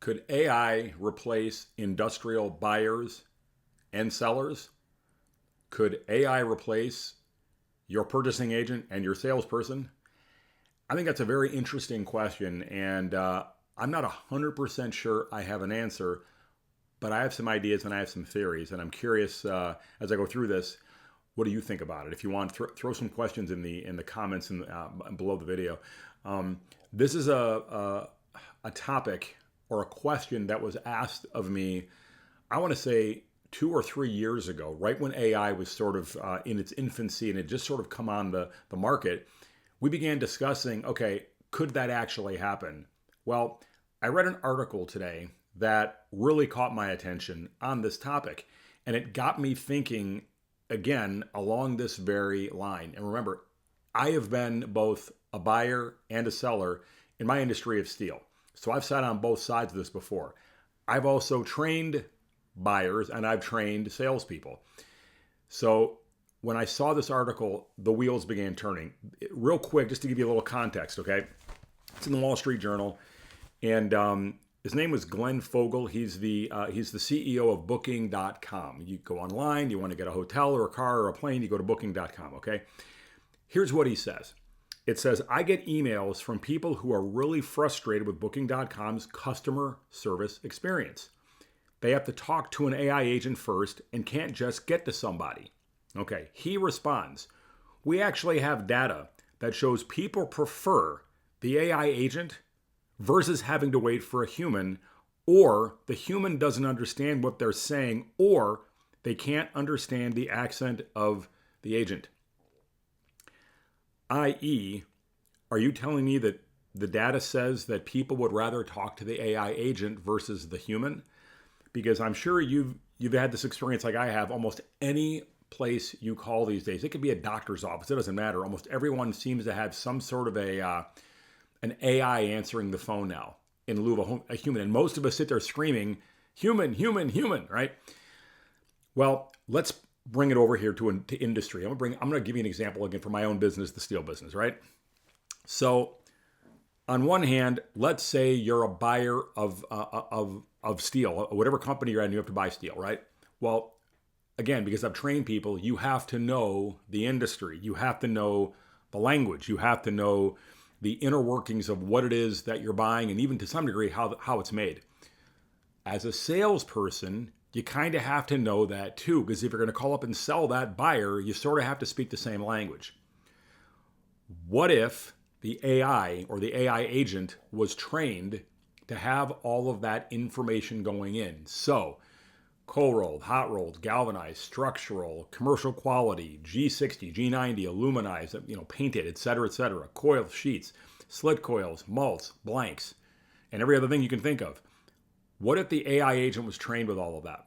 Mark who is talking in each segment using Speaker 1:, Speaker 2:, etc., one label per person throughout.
Speaker 1: Could AI replace industrial buyers and sellers? Could AI replace your purchasing agent and your salesperson? I think that's a very interesting question, and I'm not 100% sure I have an answer, but I have some ideas and I have some theories, and I'm curious as I go through this. What do you think about it? If you want, throw some questions in the comments and below the video. This is a topic or a question that was asked of me, I want to say 2 or 3 years ago, right when AI was sort of in its infancy and it just sort of come on the market. We began discussing, okay, could that actually happen? Well, I read an article today that really caught my attention on this topic, and it got me thinking again along this very line. And remember, I have been both a buyer and a seller in my industry of steel. So I've sat on both sides of this before. I've also trained buyers and I've trained salespeople. So when I saw this article, the wheels began turning. Real quick, just to give you a little context, okay? It's in the Wall Street Journal, and his name was Glenn Fogel. He's the CEO of Booking.com. You go online, you want to get a hotel or a car or a plane, you go to Booking.com, okay? Here's what he says. It says, I get emails from people who are really frustrated with Booking.com's customer service experience. They have to talk to an AI agent first and can't just get to somebody. Okay, he responds, we actually have data that shows people prefer the AI agent versus having to wait for a human, or the human doesn't understand what they're saying, or they can't understand the accent of the agent. I.e., are you telling me that the data says that people would rather talk to the AI agent versus the human? Because I'm sure you've had this experience like I have. Almost any place you call these days, it could be a doctor's office, it doesn't matter. Almost everyone seems to have some sort of an AI answering the phone now in lieu of a human. And most of us sit there screaming, human, human, human, right? Well, let's bring it over here to industry. I'm going to give you an example again for my own business, the steel business, right? So on one hand, let's say you're a buyer of steel, whatever company you're at, and you have to buy steel, right? Well, again, because I've trained people, you have to know the industry. You have to know the language. You have to know the inner workings of what it is that you're buying, and even to some degree how it's made. As a salesperson, you kind of have to know that too, because if you're going to call up and sell that buyer, you sort of have to speak the same language. What if the AI or the AI agent was trained to have all of that information going in? So, cold rolled, hot rolled, galvanized, structural, commercial quality, G60, G90, aluminized, painted, etc., coil sheets, slit coils, mults, blanks, and every other thing you can think of. What if the AI agent was trained with all of that?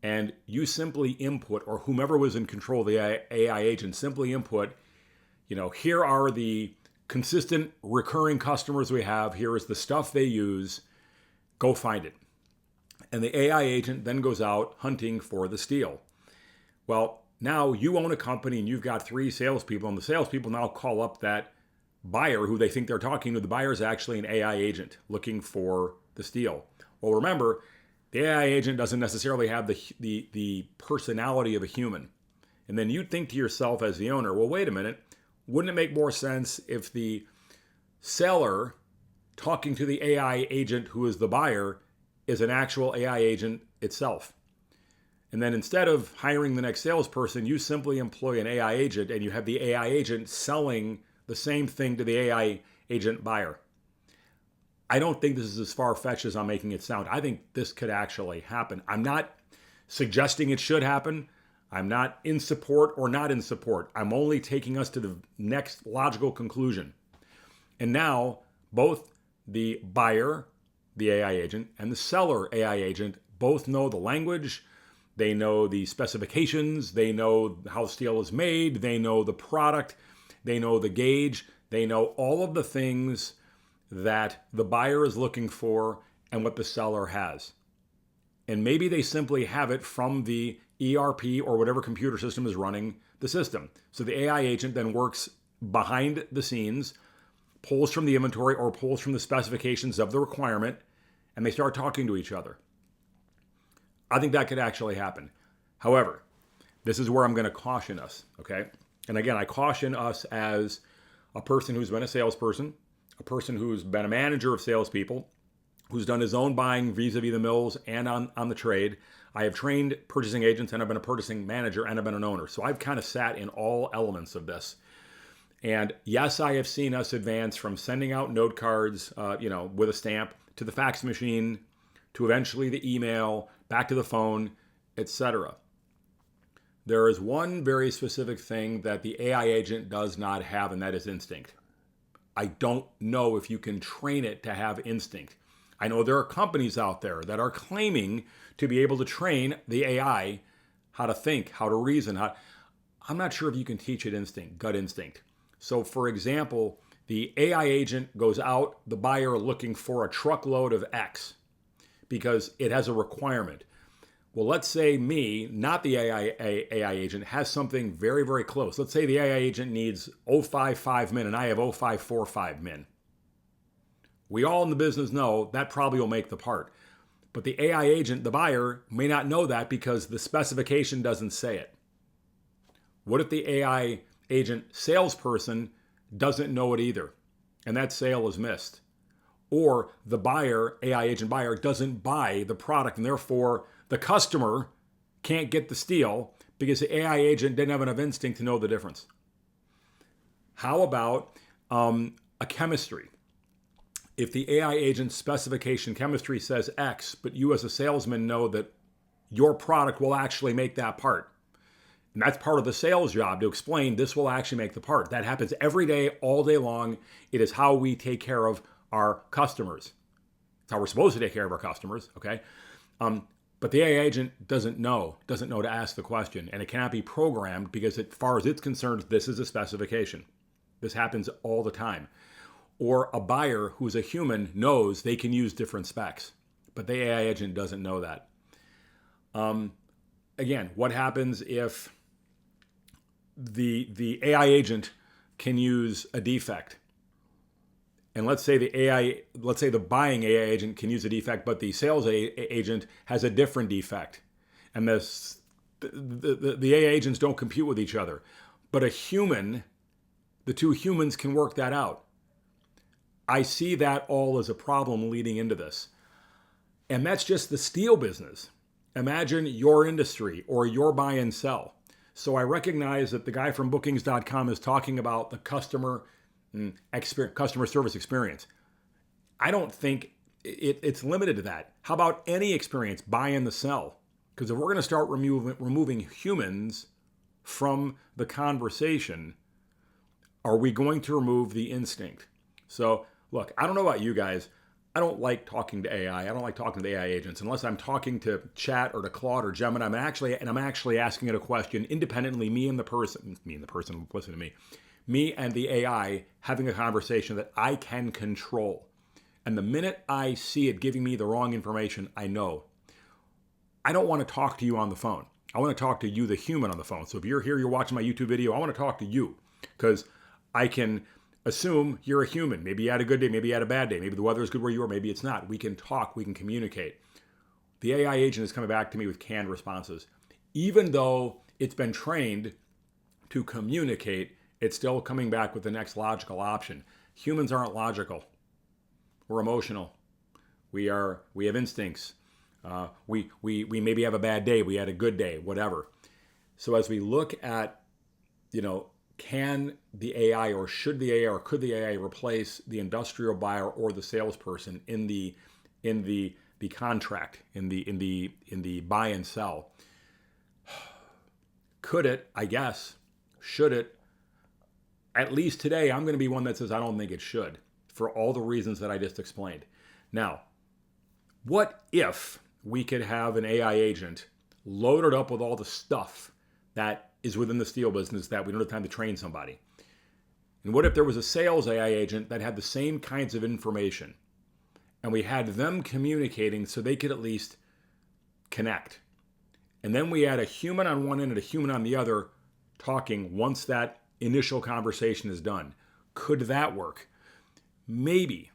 Speaker 1: And you simply input, or whomever was in control of the AI agent simply input, here are the consistent recurring customers we have. Here is the stuff they use. Go find it. And the AI agent then goes out hunting for the steel. Well, now you own a company and you've got 3 salespeople, and the salespeople now call up that buyer who they think they're talking to. The buyer is actually an AI agent looking for the steel. Well, remember, the AI agent doesn't necessarily have the personality of a human. And then you think to yourself as the owner, well, wait a minute, wouldn't it make more sense if the seller talking to the AI agent who is the buyer is an actual AI agent itself? And then instead of hiring the next salesperson, you simply employ an AI agent, and you have the AI agent selling the same thing to the AI agent buyer. I don't think this is as far-fetched as I'm making it sound. I think this could actually happen. I'm not suggesting it should happen. I'm not in support or not in support. I'm only taking us to the next logical conclusion. And now both the buyer, the AI agent, and the seller AI agent both know the language. They know the specifications. They know how steel is made. They know the product. They know the gauge. They know all of the things that the buyer is looking for and what the seller has. And maybe they simply have it from the ERP or whatever computer system is running the system. So the AI agent then works behind the scenes, pulls from the inventory or pulls from the specifications of the requirement, and they start talking to each other. I think that could actually happen. However, this is where I'm going to caution us, okay? And again, I caution us as a person who's been a salesperson, a person who's been a manager of salespeople, who's done his own buying vis-a-vis the mills and on the trade. I have trained purchasing agents, and I've been a purchasing manager, and I've been an owner. So I've kind of sat in all elements of this. And yes, I have seen us advance from sending out note cards, with a stamp, to the fax machine, to eventually the email, back to the phone, etc. There is one very specific thing that the AI agent does not have, and that is instinct. I don't know if you can train it to have instinct. I know there are companies out there that are claiming to be able to train the AI how to think, how to reason. I'm not sure if you can teach it instinct, gut instinct. So for example, the AI agent goes out, the buyer looking for a truckload of X because it has a requirement. Well, let's say me, not the AI agent, has something very, very close. Let's say the AI agent needs 055 min and I have 0545 min. We all in the business know that probably will make the part. But the AI agent, the buyer, may not know that because the specification doesn't say it. What if the AI agent salesperson doesn't know it either, and that sale is missed? Or the buyer, AI agent buyer, doesn't buy the product, and therefore the customer can't get the steal because the AI agent didn't have enough instinct to know the difference. How about a chemistry? If the AI agent specification chemistry says X, but you as a salesman know that your product will actually make that part. And that's part of the sales job, to explain this will actually make the part. That happens every day, all day long. It is how we take care of our customers. It's how we're supposed to take care of our customers, okay? But the AI agent doesn't know to ask the question, and it cannot be programmed because as far as it's concerned, this is a specification. This happens all the time. Or a buyer who's a human knows they can use different specs, but the AI agent doesn't know that. Again, what happens if the AI agent can use a defect? And let's say the buying AI agent can use a defect, but the sales agent has a different defect. And the AI agents don't compute with each other. But the two humans can work that out. I see that all as a problem leading into this. And that's just the steel business. Imagine your industry or your buy and sell. So I recognize that the guy from bookings.com is talking about the customer service experience. I don't think it's limited to that. How about any experience, buy and the sell? Because if we're going to start removing humans from the conversation, are we going to remove the instinct? So look, I don't know about you guys. I don't like talking to AI. I don't like talking to the AI agents unless I'm talking to Chat or to Claude or Gemini. I'm actually asking it a question independently. Me and the person, listen to me. Me and the AI having a conversation that I can control. And the minute I see it giving me the wrong information, I know. I don't want to talk to you on the phone. I want to talk to you, the human, on the phone. So if you're here, you're watching my YouTube video, I want to talk to you because I can assume you're a human. Maybe you had a good day, maybe you had a bad day, maybe the weather is good where you are, maybe it's not. We can talk, we can communicate. The AI agent is coming back to me with canned responses. Even though it's been trained to communicate, it's still coming back with the next logical option. Humans aren't logical. We're emotional. We have instincts. We maybe have a bad day, we had a good day, whatever. So as we look at, can the AI or should the AI or could the AI replace the industrial buyer or the salesperson in the contract, in the buy and sell? Could it? I guess. Should it? At least today, I'm going to be one that says I don't think it should, for all the reasons that I just explained. Now, what if we could have an AI agent loaded up with all the stuff that is within the steel business that we don't have time to train somebody? And what if there was a sales AI agent that had the same kinds of information and we had them communicating so they could at least connect? And then we had a human on one end and a human on the other talking once that initial conversation is done. Could that work? Maybe.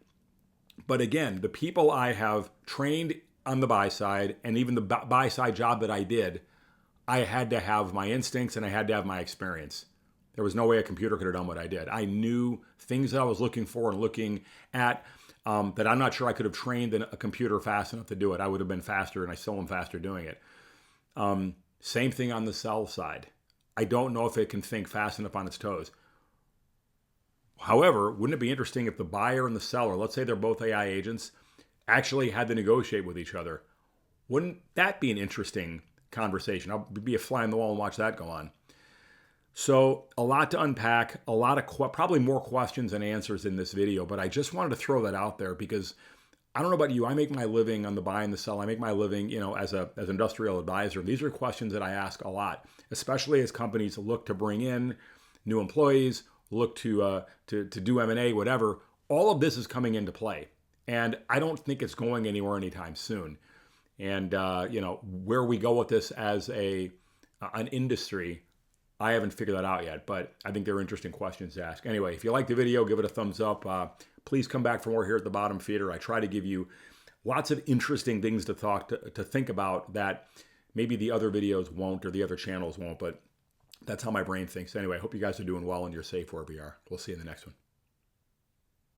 Speaker 1: But again, the people I have trained on the buy side and even the buy side job that I did, I had to have my instincts and I had to have my experience. There was no way a computer could have done what I did. I knew things that I was looking for and looking at that I'm not sure I could have trained a computer fast enough to do it. I would have been faster, and I still am faster doing it. Same thing on the sell side. I don't know if it can think fast enough on its toes. However, wouldn't it be interesting if the buyer and the seller, let's say they're both AI agents, actually had to negotiate with each other? Wouldn't that be an interesting conversation? I'll be a fly on the wall and watch that go on. So a lot to unpack, a lot of probably more questions than answers in this video, but I just wanted to throw that out there because I don't know about you. I make my living on the buy and the sell. I make my living, as an industrial advisor. These are questions that I ask a lot, especially as companies look to bring in new employees, look to do M&A, whatever. All of this is coming into play, and I don't think it's going anywhere anytime soon. And where we go with this as an industry, I haven't figured that out yet, but I think they're interesting questions to ask. Anyway, if you like the video, give it a thumbs up. Please come back for more here at the Bottom Feeder. I try to give you lots of interesting things to think about that maybe the other videos won't or the other channels won't, but that's how my brain thinks. Anyway, I hope you guys are doing well and you're safe wherever you are. We'll see you in the next one.